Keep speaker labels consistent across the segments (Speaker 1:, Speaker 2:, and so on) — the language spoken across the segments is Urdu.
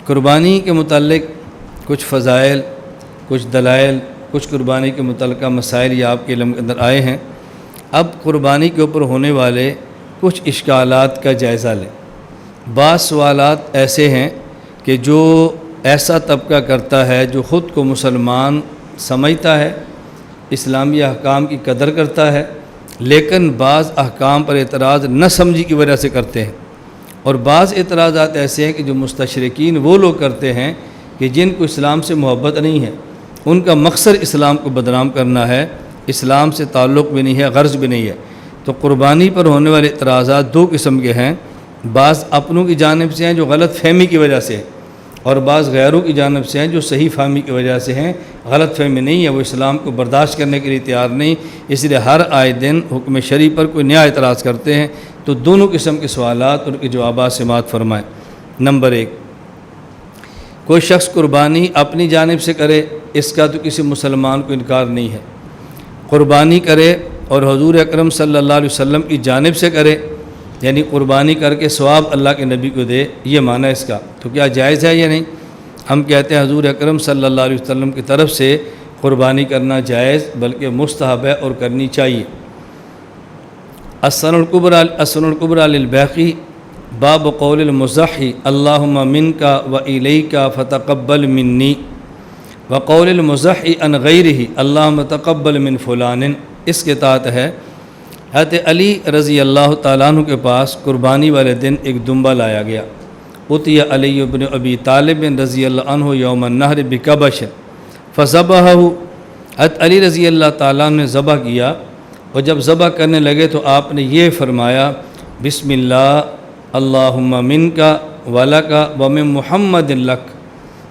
Speaker 1: قربانی کے متعلق کچھ فضائل، کچھ دلائل، کچھ قربانی کے متعلقہ مسائل یہ آپ کے علم کے اندر آئے ہیں۔ اب قربانی کے اوپر ہونے والے کچھ اشکالات کا جائزہ لیں۔ بعض سوالات ایسے ہیں کہ جو ایسا طبقہ کرتا ہے جو خود کو مسلمان سمجھتا ہے، اسلامی احکام کی قدر کرتا ہے، لیکن بعض احکام پر اعتراض نہ سمجھی کی وجہ سے کرتے ہیں، اور بعض اعتراضات ایسے ہیں کہ جو مستشرقین وہ لوگ کرتے ہیں کہ جن کو اسلام سے محبت نہیں ہے، ان کا مقصد اسلام کو بدنام کرنا ہے، اسلام سے تعلق بھی نہیں ہے، غرض بھی نہیں ہے۔ تو قربانی پر ہونے والے اعتراضات دو قسم کے ہیں، بعض اپنوں کی جانب سے ہیں جو غلط فہمی کی وجہ سے ہیں، اور بعض غیروں کی جانب سے ہیں جو صحیح فہمی کی وجہ سے ہیں، غلط فہمی نہیں ہے، وہ اسلام کو برداشت کرنے کے لیے تیار نہیں، اس لیے ہر آئے دن حکم شرعی پر کوئی نیا اعتراض کرتے ہیں۔ تو دونوں قسم کے سوالات اور کے جوابات سماعت فرمائیں۔ نمبر 1، کوئی شخص قربانی اپنی جانب سے کرے، اس کا تو کسی مسلمان کو انکار نہیں ہے۔ قربانی کرے اور حضور اکرم صلی اللہ علیہ وسلم کی جانب سے کرے، یعنی قربانی کر کے ثواب اللہ کے نبی کو دے، یہ معنی اس کا، تو کیا جائز ہے یا نہیں؟ ہم کہتے ہیں حضور اکرم صلی اللہ علیہ وسلم کی طرف سے قربانی کرنا جائز بلکہ مستحب ہے اور کرنی چاہیے۔ السنن الکبریٰ للبیہقی باب قول المضحی اللہم منک و الیک فتقبل منی وقول المضحی عن غیرہ اللہم تقبل من فلان، اس کے تحت ہے حضرت علی رضی اللہ تعالیٰ عنہ کے پاس قربانی والے دن ایک دمبا لایا گیا۔ اتی علی بن ابی طالب رضی اللہ عنہ یوم النحر بکبش فذبحہ، حضرت علی رضی اللہ تعالیٰ عنہ نے ذبح کیا، اور جب ذبح کرنے لگے تو آپ نے یہ فرمایا بسم اللہ اللہم منک ولک ومن محمد لک،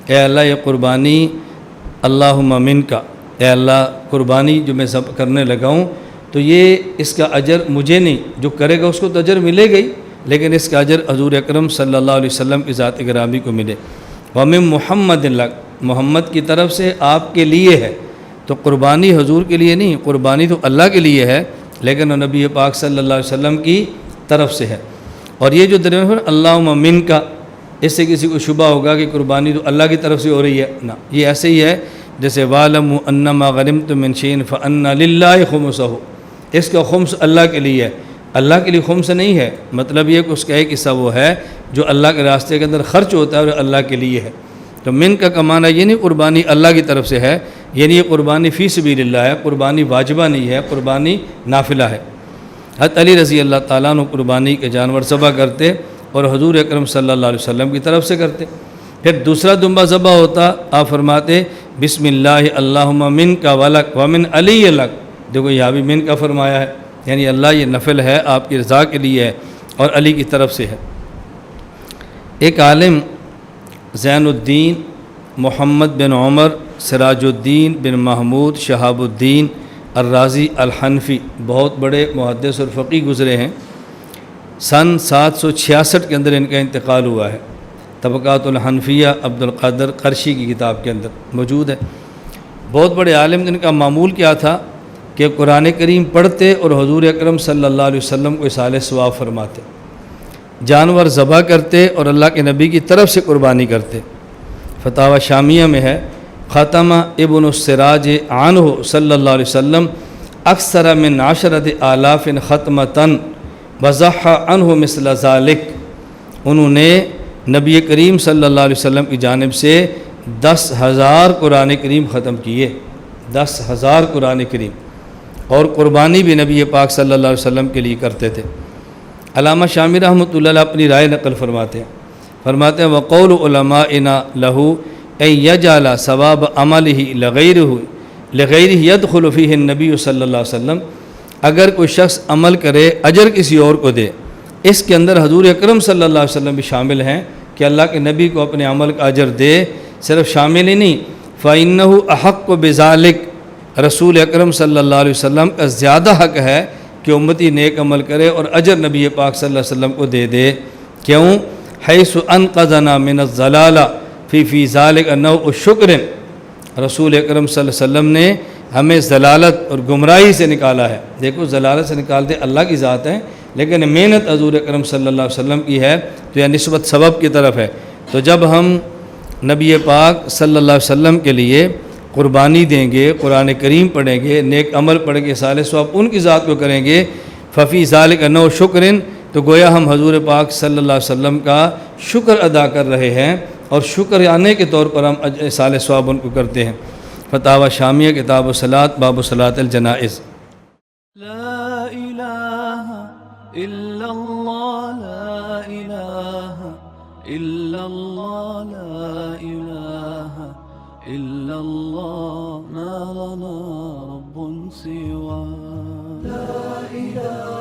Speaker 1: اے اللہ یہ قربانی اللہم منک، اے اللہ قربانی جو میں ذبح کرنے لگا ہوں تو یہ اس کا اجر مجھے نہیں، جو کرے گا اس کو تو اجر ملے گئی، لیکن اس کا اجر حضور اکرم صلی اللہ علیہ وسلم کی ذات گرامی کو ملے۔ ومن محمد لک، محمد کی طرف سے آپ کے لیے ہے، تو قربانی حضور کے لیے نہیں، قربانی تو اللہ کے لیے ہے، لیکن وہ نبی پاک صلی اللہ علیہ وسلم کی طرف سے ہے۔ اور یہ جو درمیان اللہم منک، اس سے کسی کو شبہ ہوگا کہ قربانی تو اللہ کی طرف سے ہو رہی ہے، نہ، یہ ایسے ہی ہے جیسے وَاعْلَمُوا أَنَّمَا غَنِمْتُم مِّن شَيْءٍ فَأَنَّ لِلَّهِ خُمُسَهُ، اس کا خمس اللہ کے لیے ہے، اللہ کے لیے خمس نہیں ہے، مطلب یہ کہ اس کا ایک حصہ وہ ہے جو اللہ کے راستے کے اندر خرچ ہوتا ہے اور اللہ کے لیے ہے۔ تو من کا معنی یہ نہیں قربانی اللہ کی طرف سے ہے، یعنی یہ قربانی فی سبیل اللہ ہے، قربانی واجبہ نہیں ہے، قربانی نافلہ ہے۔ حضرت علی رضی اللہ تعالیٰ عنہ قربانی کے جانور ذبح کرتے اور حضور اکرم صلی اللہ علیہ وسلم کی طرف سے کرتے۔ پھر دوسرا دمبا ذبح ہوتا، آپ فرماتے بسم اللہ اللہم منک ولک ومن علی لک، دیکھو یہاں بھی من کا فرمایا ہے، یعنی اللہ یہ نفل ہے آپ کی رضا کے لیے ہے اور علی کی طرف سے ہے۔ ایک عالم زین الدین محمد بن عمر سراج الدین بن محمود شہاب الدین الرازی الحنفی، بہت بڑے محدث اور فقیہ گزرے ہیں، سن 766 کے اندر ان کا انتقال ہوا ہے۔ طبقات الحنفیہ عبد القادر قرشی کی کتاب کے اندر موجود ہے۔ بہت بڑے عالم، جن کا معمول کیا تھا کہ قرآن کریم پڑھتے اور حضور اکرم صلی اللہ علیہ وسلم کو اصالِ ثواب فرماتے، جانور ذبح کرتے اور اللہ کے نبی کی طرف سے قربانی کرتے۔ فتاوی شامیہ میں ہے ختم ابن السراج عنہ صلی اللہ علیہ وسلم اکثر من 10,000 ختمتاً وضحى عنہ مثل ذالک، انہوں نے نبی کریم صلی اللہ علیہ وسلم کی جانب سے 10,000 قرآن کریم ختم کیے، 10,000 قرآن کریم، اور قربانی بھی نبی پاک صلی اللہ علیہ وسلم کے لیے کرتے تھے۔ علامہ شامی رحمۃ اللہ علیہ اپنی رائے نقل فرماتے ہیں وقول علماءنا لہو ان یجعل ثواب عملہ لغیرہ یدخل فیہ النبی صلی اللہ علیہ وسلم، اگر کوئی شخص عمل کرے اجر کسی اور کو دے، اس کے اندر حضور اکرم صلی اللہ علیہ وسلم بھی شامل ہیں کہ اللہ کے نبی کو اپنے عمل کا اجر دے، صرف شامل ہی نہیں، فَإِنَّهُ أَحَقُّ بِذَلِكَ، رسول اکرم صلی اللہ علیہ وسلم کا زیادہ حق ہے کہ امتی نیک عمل کرے اور اجر نبی پاک صلی اللہ علیہ وسلم کو دے دے۔ کیوں؟ حیث انقذنا من الضلالہ فی ذالک نوع الشکر، رسول اکرم صلی اللہ علیہ وسلم نے ہمیں ضلالت اور گمراہی سے نکالا ہے۔ دیکھو ضلالت سے نکالتے اللہ کی ذات ہے، لیکن محنت حضور اکرم صلی اللہ علیہ وسلم کی ہے، تو یہ نسبت سبب کی طرف ہے۔ تو جب ہم نبی پاک صلی اللہ علیہ وسلم کے لیے قربانی دیں گے، قرآن کریم پڑھیں گے، نیک عمل پڑھ کے صالح ثواب ان کی ذات کو کریں گے، ففی ذالک نو شکرن، تو گویا ہم حضور پاک صلی اللہ علیہ وسلم کا شکر ادا کر رہے ہیں، اور شکرانے کے طور پر ہم صالح ثواب ان کو کرتے ہیں۔ فتاوی شامیہ کتاب الصلاۃ باب صلاۃ الجنائز۔
Speaker 2: لا إله إلا الله لا إله إلا الله لا إله إلا الله ما لنا رب سواه لا إله